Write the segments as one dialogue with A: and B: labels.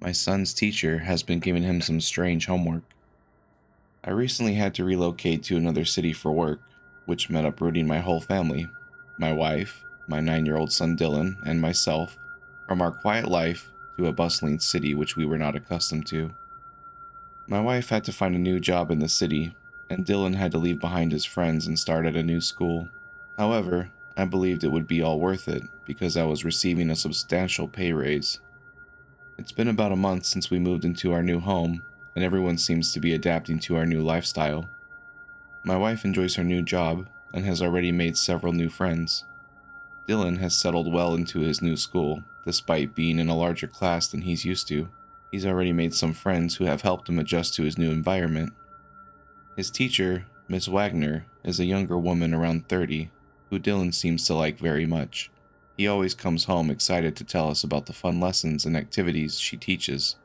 A: My son's teacher has been giving him some strange homework. I recently had to relocate to another city for work, which meant uprooting my whole family, my wife, my 9-year-old son Dylan, and myself, from our quiet life to a bustling city which we were not accustomed to. My wife had to find a new job in the city, and Dylan had to leave behind his friends and start at a new school. However, I believed it would be all worth it because I was receiving a substantial pay raise. It's been about a month since we moved into our new home, and everyone seems to be adapting to our new lifestyle. My wife enjoys her new job and has already made several new friends. Dylan has settled well into his new school, despite being in a larger class than he's used to. He's already made some friends who have helped him adjust to his new environment. His teacher, Miss Wagner, is a younger woman around 30, who Dylan seems to like very much. He always comes home excited to tell us about the fun lessons and activities she teaches.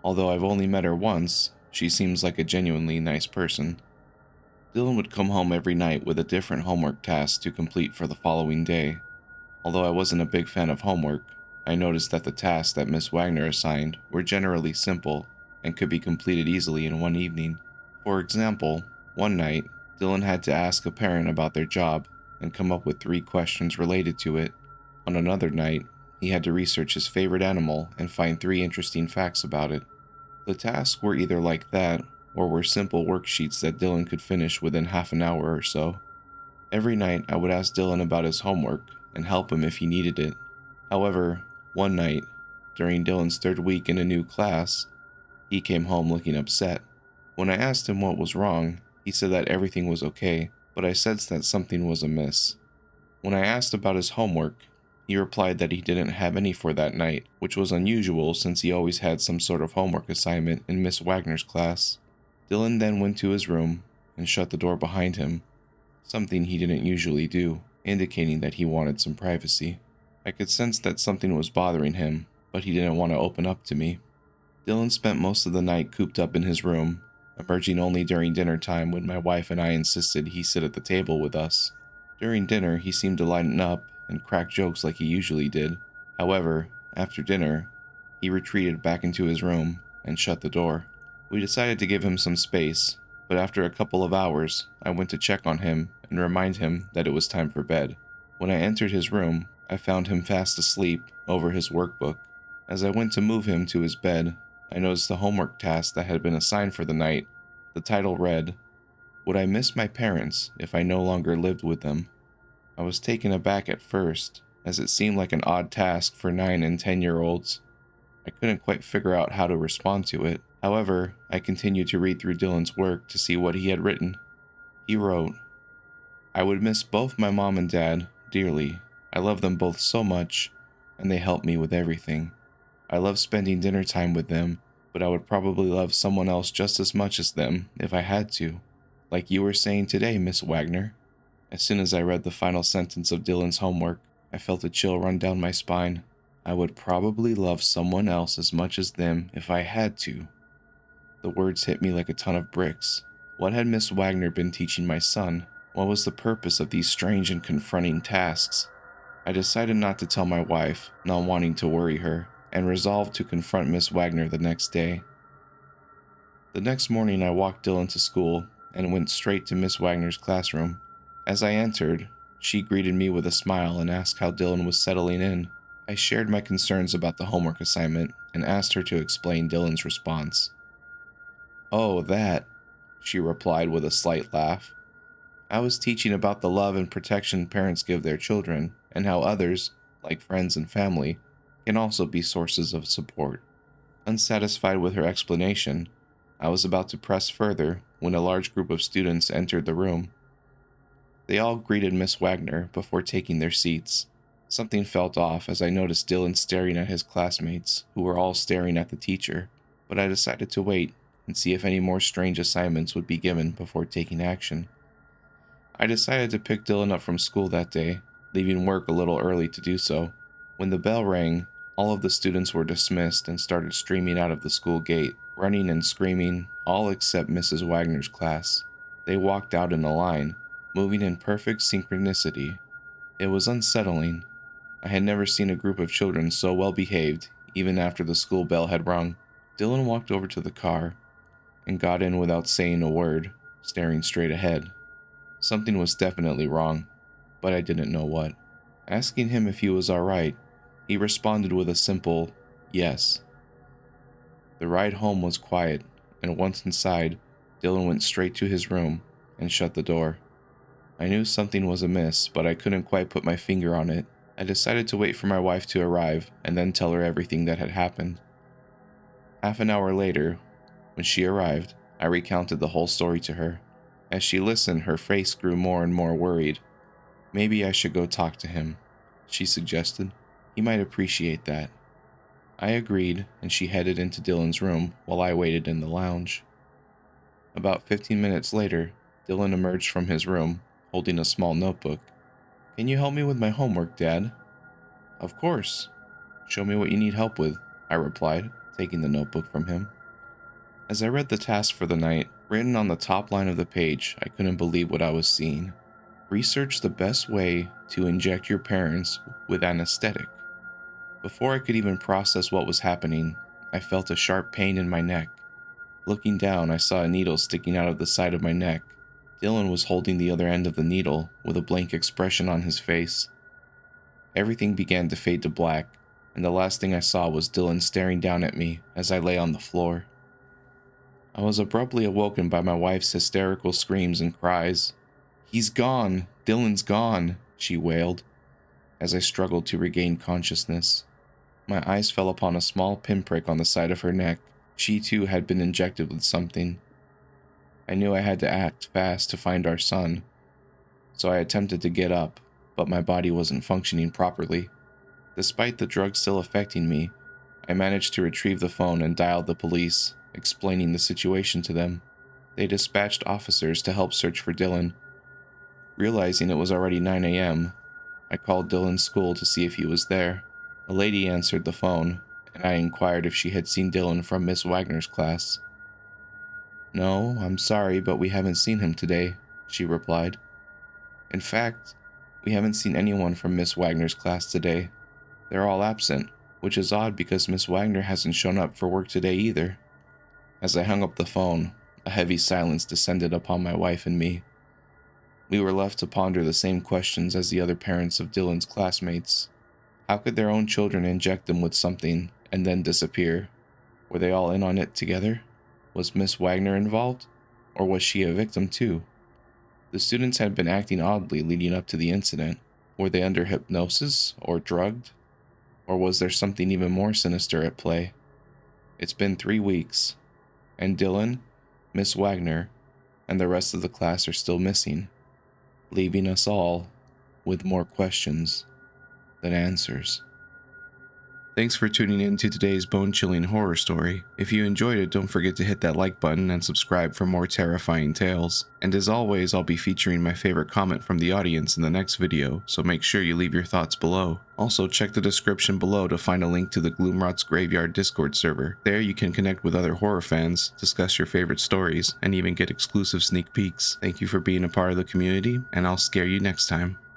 A: Although I've only met her once, she seems like a genuinely nice person. Dylan would come home every night with a different homework task to complete for the following day. Although I wasn't a big fan of homework, I noticed that the tasks that Miss Wagner assigned were generally simple and could be completed easily in one evening. For example, one night, Dylan had to ask a parent about their job and come up with 3 questions related to it. On another night, he had to research his favorite animal and find 3 interesting facts about it. The tasks were either like that, or were simple worksheets that Dylan could finish within half an hour or so. Every night, I would ask Dylan about his homework and help him if he needed it. However, one night, during Dylan's 3rd week in a new class, he came home looking upset. When I asked him what was wrong, he said that everything was okay, but I sensed that something was amiss. When I asked about his homework, he replied that he didn't have any for that night, which was unusual since he always had some sort of homework assignment in Miss Wagner's class. Dylan then went to his room and shut the door behind him, something he didn't usually do, indicating that he wanted some privacy. I could sense that something was bothering him, but he didn't want to open up to me. Dylan spent most of the night cooped up in his room, emerging only during dinner time when my wife and I insisted he sit at the table with us. During dinner, he seemed to lighten up and crack jokes like he usually did. However, after dinner, he retreated back into his room and shut the door. We decided to give him some space, but after a couple of hours, I went to check on him and remind him that it was time for bed. When I entered his room, I found him fast asleep over his workbook. As I went to move him to his bed, I noticed the homework task that had been assigned for the night. The title read, "Would I miss my parents if I no longer lived with them?" I was taken aback at first, as it seemed like an odd task for 9 and 10-year-olds. I couldn't quite figure out how to respond to it. However, I continued to read through Dylan's work to see what he had written. He wrote, "I would miss both my mom and dad dearly. I love them both so much, and they help me with everything. I love spending dinner time with them, but I would probably love someone else just as much as them if I had to. Like you were saying today, Miss Wagner." As soon as I read the final sentence of Dylan's homework, I felt a chill run down my spine. I would probably love someone else as much as them if I had to. The words hit me like a ton of bricks. What had Miss Wagner been teaching my son? What was the purpose of these strange and confronting tasks? I decided not to tell my wife, not wanting to worry her, and resolved to confront Miss Wagner the next day. The next morning I walked Dylan to school and went straight to Miss Wagner's classroom. As I entered, she greeted me with a smile and asked how Dylan was settling in. I shared my concerns about the homework assignment and asked her to explain Dylan's response. "Oh, that," she replied with a slight laugh. "I was teaching about the love and protection parents give their children, and how others, like friends and family, can also be sources of support." Unsatisfied with her explanation, I was about to press further when a large group of students entered the room. They all greeted Miss Wagner before taking their seats. Something felt off as I noticed Dylan staring at his classmates, who were all staring at the teacher, but I decided to wait and see if any more strange assignments would be given before taking action. I decided to pick Dylan up from school that day, leaving work a little early to do so. When the bell rang, all of the students were dismissed and started streaming out of the school gate, running and screaming, all except Mrs. Wagner's class. They walked out in a line, moving in perfect synchronicity. It was unsettling. I had never seen a group of children so well behaved, even after the school bell had rung. Dylan walked over to the car and got in without saying a word, staring straight ahead. Something was definitely wrong, but I didn't know what. Asking him if he was alright, he responded with a simple yes. The ride home was quiet, and once inside, Dylan went straight to his room and shut the door. I knew something was amiss, but I couldn't quite put my finger on it. I decided to wait for my wife to arrive and then tell her everything that had happened. Half an hour later, when she arrived, I recounted the whole story to her. As she listened, her face grew more and more worried. Maybe I should go talk to him, she suggested. He might appreciate that. I agreed, and she headed into Dylan's room while I waited in the lounge. About 15 minutes later, Dylan emerged from his room, holding a small notebook. "Can you help me with my homework, Dad?" "Of course. Show me what you need help with," I replied, taking the notebook from him. As I read the task for the night, written on the top line of the page, I couldn't believe what I was seeing. Research the best way to inject your parents with anesthetic. Before I could even process what was happening, I felt a sharp pain in my neck. Looking down, I saw a needle sticking out of the side of my neck. Dylan was holding the other end of the needle, with a blank expression on his face. Everything began to fade to black, and the last thing I saw was Dylan staring down at me as I lay on the floor. I was abruptly awoken by my wife's hysterical screams and cries. "He's gone! Dylan's gone!" she wailed, as I struggled to regain consciousness. My eyes fell upon a small pinprick on the side of her neck. She too had been injected with something. I knew I had to act fast to find our son, so I attempted to get up, but my body wasn't functioning properly. Despite the drug still affecting me, I managed to retrieve the phone and dialed the police, explaining the situation to them. They dispatched officers to help search for Dylan. Realizing it was already 9 a.m., I called Dylan's school to see if he was there. A lady answered the phone, and I inquired if she had seen Dylan from Miss Wagner's class. "No, I'm sorry, but we haven't seen him today," she replied. "In fact, we haven't seen anyone from Miss Wagner's class today. They're all absent, which is odd because Miss Wagner hasn't shown up for work today either." As I hung up the phone, a heavy silence descended upon my wife and me. We were left to ponder the same questions as the other parents of Dylan's classmates. How could their own children inject them with something and then disappear? Were they all in on it together? Was Miss Wagner involved? Or was she a victim too? The students had been acting oddly leading up to the incident. Were they under hypnosis or drugged? Or was there something even more sinister at play? It's been 3 weeks, and Dylan, Miss Wagner, and the rest of the class are still missing, leaving us all with more questions than answers. Thanks for tuning in to today's bone-chilling horror story. If you enjoyed it, don't forget to hit that like button and subscribe for more terrifying tales. And as always, I'll be featuring my favorite comment from the audience in the next video, so make sure you leave your thoughts below. Also, check the description below to find a link to the GloomRot's Graveyard Discord server. There you can connect with other horror fans, discuss your favorite stories, and even get exclusive sneak peeks. Thank you for being a part of the community, and I'll scare you next time.